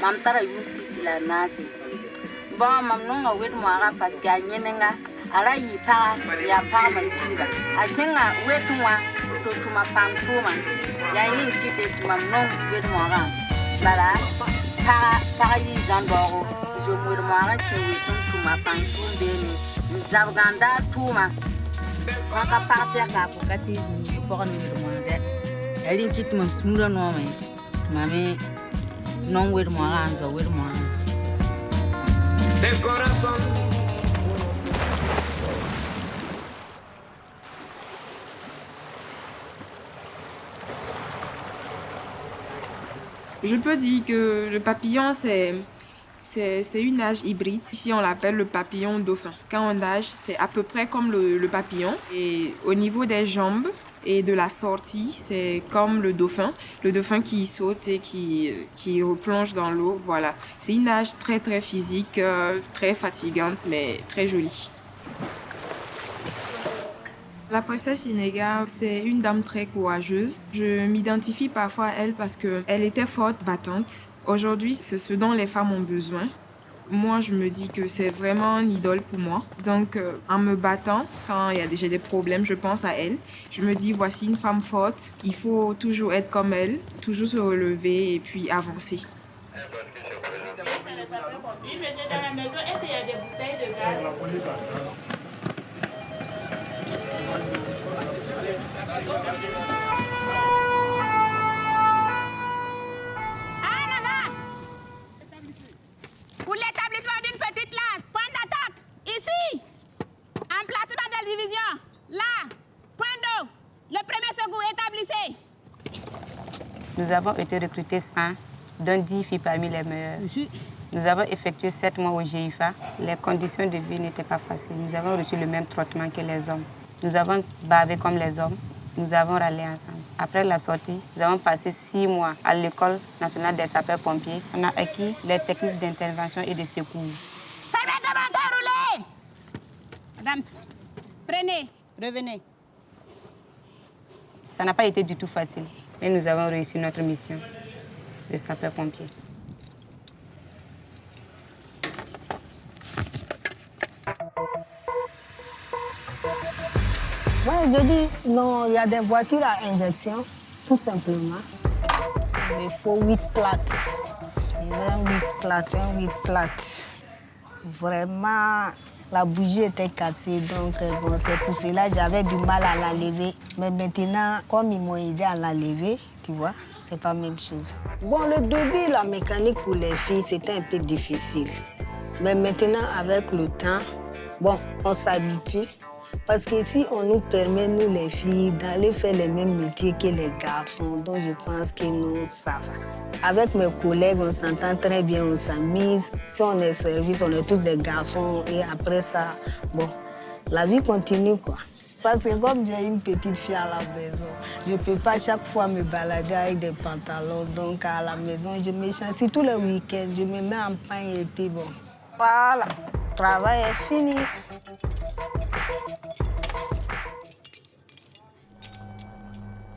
mam tara yun pisila nasi ba mam nonga wed mo ara paska nyenenga ara yi pa ya pa masiba akenga wetwa to tuma pantuma ya yin kite mam non wed mo ara bara pa yi zandoro je wed mo ara ke wetun tuma pantum deni zabganda tuma ka partia ka focalisme pour nous demander elle quitte mon smura no mais mami non wed mo ara zo wed mo de corazón. Je peux dire que le papillon, c'est une nage hybride. Ici, on l'appelle le papillon dauphin. Quand on nage, c'est à peu près comme le papillon. Et au niveau des jambes et de la sortie, c'est comme le dauphin qui saute et qui replonge dans l'eau. Voilà. C'est une nage très, très physique, très fatigante, mais très jolie. La princesse Inega, c'est une dame très courageuse. Je m'identifie parfois à elle parce qu'elle était forte, battante. Aujourd'hui, c'est ce dont les femmes ont besoin. Moi, je me dis que c'est vraiment une idole pour moi. Donc, en me battant, quand j'ai des problèmes, je pense à elle. Je me dis, voici une femme forte. Il faut toujours être comme elle, toujours se relever et puis avancer. Oui, monsieur, dans la maison, est-ce qu'il y a des bouteilles de gaz? Pour l'établissement d'une petite lance, point d'attaque, ici. Emplacement de division, là. Point d'eau, le premier secours, établissez. Nous avons été recrutés 100, dont 10 filles parmi les meilleures. Nous avons effectué 7 mois au GIFA. Les conditions de vie n'étaient pas faciles. Nous avons reçu le même traitement que les hommes. Nous avons bavé comme les hommes. Nous avons râlé ensemble. Après la sortie, nous avons passé 6 mois à l'École nationale des sapeurs-pompiers. On a acquis les techniques d'intervention et de secours. Fermez de moteur, roulez. Madame, prenez, revenez. Ça n'a pas été du tout facile, mais nous avons réussi notre mission de sapeurs-pompiers. Ouais, je dis, non, il y a des voitures à injection, tout simplement. Il faut 8 plates. Il y a 8 plates, 8 plates. Vraiment, la bougie était cassée, donc bon, c'est pour cela que j'avais du mal à la lever. Mais maintenant, comme ils m'ont aidé à la lever, tu vois, c'est pas la même chose. Bon, le début, la mécanique pour les filles, c'était un peu difficile. Mais maintenant, avec le temps, bon, on s'habitue. Parce qu'ici, on nous permet, nous les filles, d'aller faire les mêmes métiers que les garçons. Donc je pense que nous, ça va. Avec mes collègues, on s'entend très bien, on s'amuse. Si on est service, on est tous des garçons. Et après ça, bon, la vie continue, quoi. Parce que comme j'ai une petite fille à la maison, je ne peux pas chaque fois me balader avec des pantalons. Donc à la maison, je me change. Tous les week-ends, je me mets en pain et puis bon. Voilà, le travail est fini.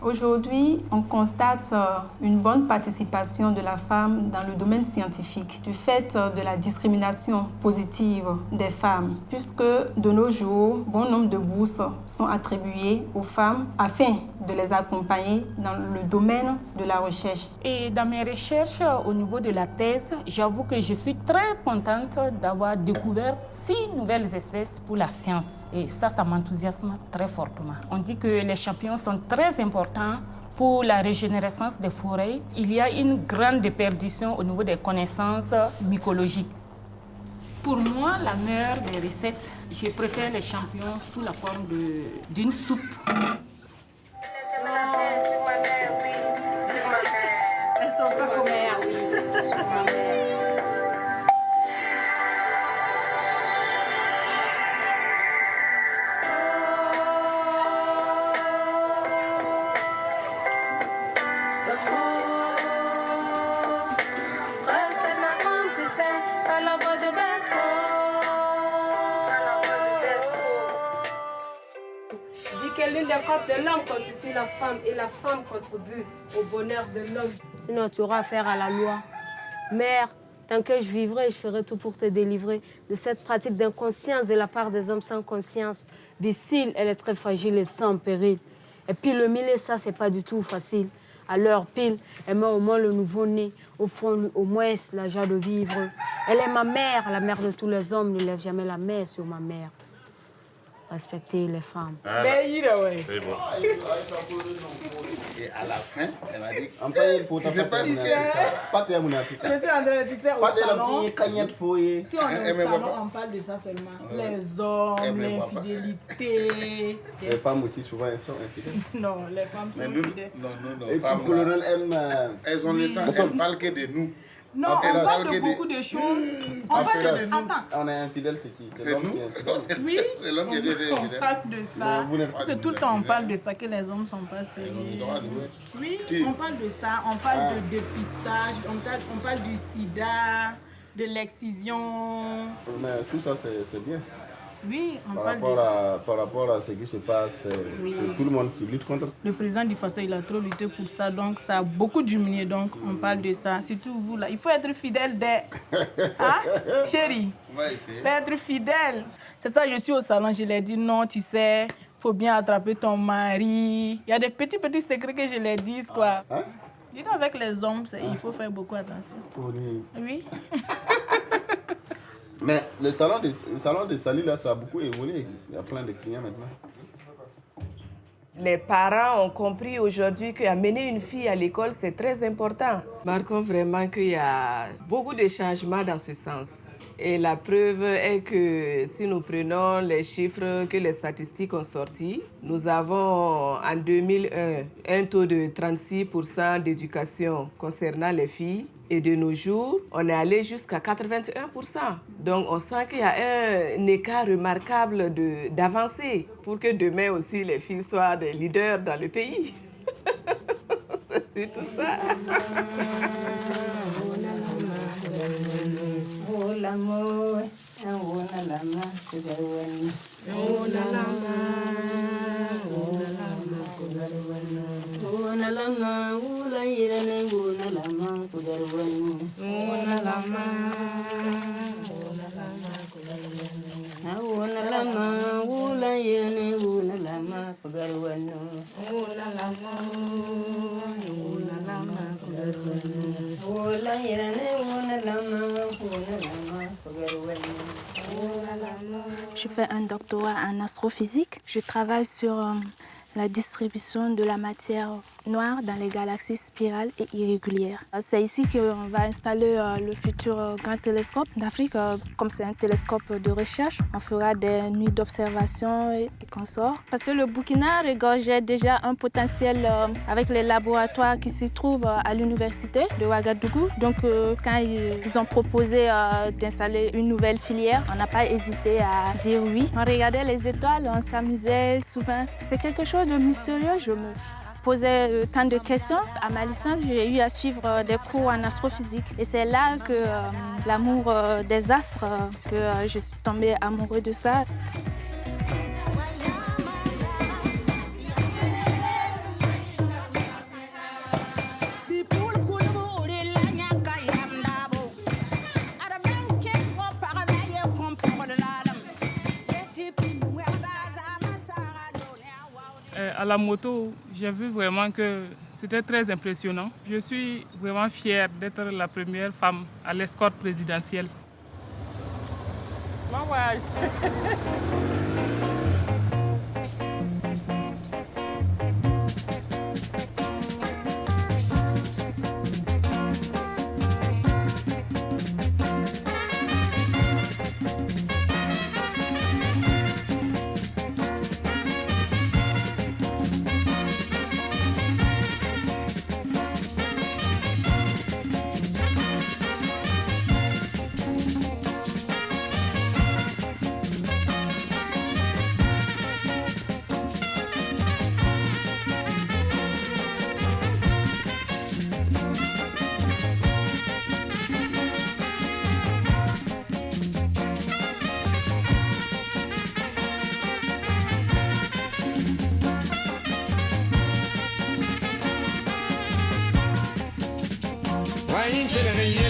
Aujourd'hui, on constate une bonne participation de la femme dans le domaine scientifique du fait de la discrimination positive des femmes, puisque de nos jours, bon nombre de bourses sont attribuées aux femmes afin de les accompagner dans le domaine de la recherche. Et dans mes recherches au niveau de la thèse, j'avoue que je suis très contente d'avoir découvert 6 nouvelles espèces pour la science. Et ça m'enthousiasme très fortement. On dit que les champignons sont très importants pour la régénérescence des forêts. Il y a une grande déperdition au niveau des connaissances mycologiques. Pour moi, la meilleure des recettes, je préfère les champignons sous la forme d'une soupe. Elles sont pas comme elles. L'une des corps de l'homme constitue la femme et la femme contribue au bonheur de l'homme. Sinon, tu auras affaire à la loi. Mère, tant que je vivrai, je ferai tout pour te délivrer de cette pratique d'inconscience de la part des hommes sans conscience. Bissile, elle est très fragile et sans péril. Et puis le mille, ça, c'est pas du tout facile. À l'heure pile, elle met au moins le nouveau-né, au fond, au moins, la joie de vivre. Elle est ma mère, la mère de tous les hommes. Ne lève jamais la main sur ma mère. Respecter les femmes. Ah, c'est bon. Et à la fin, elle m'a dit, tu sais pas si c'est... Je suis en train de dire au salon. Si on est au salon, on parle de ça seulement. Les hommes, l'infidélité. Les femmes aussi, souvent, elles sont infidèles. Non, les femmes sont infidèles. Non, et femmes, le colonel aime... elles ont le temps, elles parlent que de nous. Non, on parle de beaucoup de choses. On parle de... Attends. On est infidèle, c'est qui? C'est nous. Oui, c'est l'homme qui est infidèle. On parle de ça. C'est tout le temps on parle de ça, que les hommes ne sont pas sérieux. Oui, on parle de ça. On parle de dépistage, on parle du sida, de l'excision. Mais tout ça, c'est bien. Oui, on par parle par rapport à ce qui se passe, c'est tout le monde qui lutte contre. Le président du Faso, il a trop lutté pour ça, donc ça a beaucoup diminué, donc on parle de ça. Surtout vous là, il faut être fidèle des... Hein, chérie? Il faut être fidèle. C'est ça, je suis au salon, je lui ai dit non, tu sais, il faut bien attraper ton mari. Il y a des petits secrets que je leur dis, quoi. Hein? Dis donc, avec les hommes, il faut faire beaucoup attention. Oui. Mais le salon de Sali, là, ça a beaucoup évolué. Il y a plein de clients maintenant. Les parents ont compris aujourd'hui qu'amener une fille à l'école, c'est très important. Marquons vraiment qu'il y a beaucoup de changements dans ce sens. Et la preuve est que si nous prenons les chiffres que les statistiques ont sortis, nous avons en 2001 un taux de 36% d'éducation concernant les filles. Et de nos jours, on est allé jusqu'à 81%. Donc on sent qu'il y a un écart remarquable d'avancée pour que demain aussi les filles soient des leaders dans le pays. C'est surtout ça. Je fais un doctorat en astrophysique. Je travaille sur la distribution de la matière noire dans les galaxies spirales et irrégulières. C'est ici qu'on va installer le futur grand télescope d'Afrique. Comme c'est un télescope de recherche, on fera des nuits d'observation et consorts. Parce que le Burkina regorgeait déjà un potentiel avec les laboratoires qui se trouvent à l'université de Ouagadougou. Donc quand ils ont proposé d'installer une nouvelle filière, on n'a pas hésité à dire oui. On regardait les étoiles, on s'amusait souvent. C'est quelque chose de mystérieux. Je me posais tant de questions. À ma licence, j'ai eu à suivre des cours en astrophysique. Et c'est là que l'amour des astres, que je suis tombée amoureuse de ça. À la moto, j'ai vu vraiment que c'était très impressionnant. Je suis vraiment fière d'être la première femme à l'escorte présidentielle. Bon voyage. Why ain't you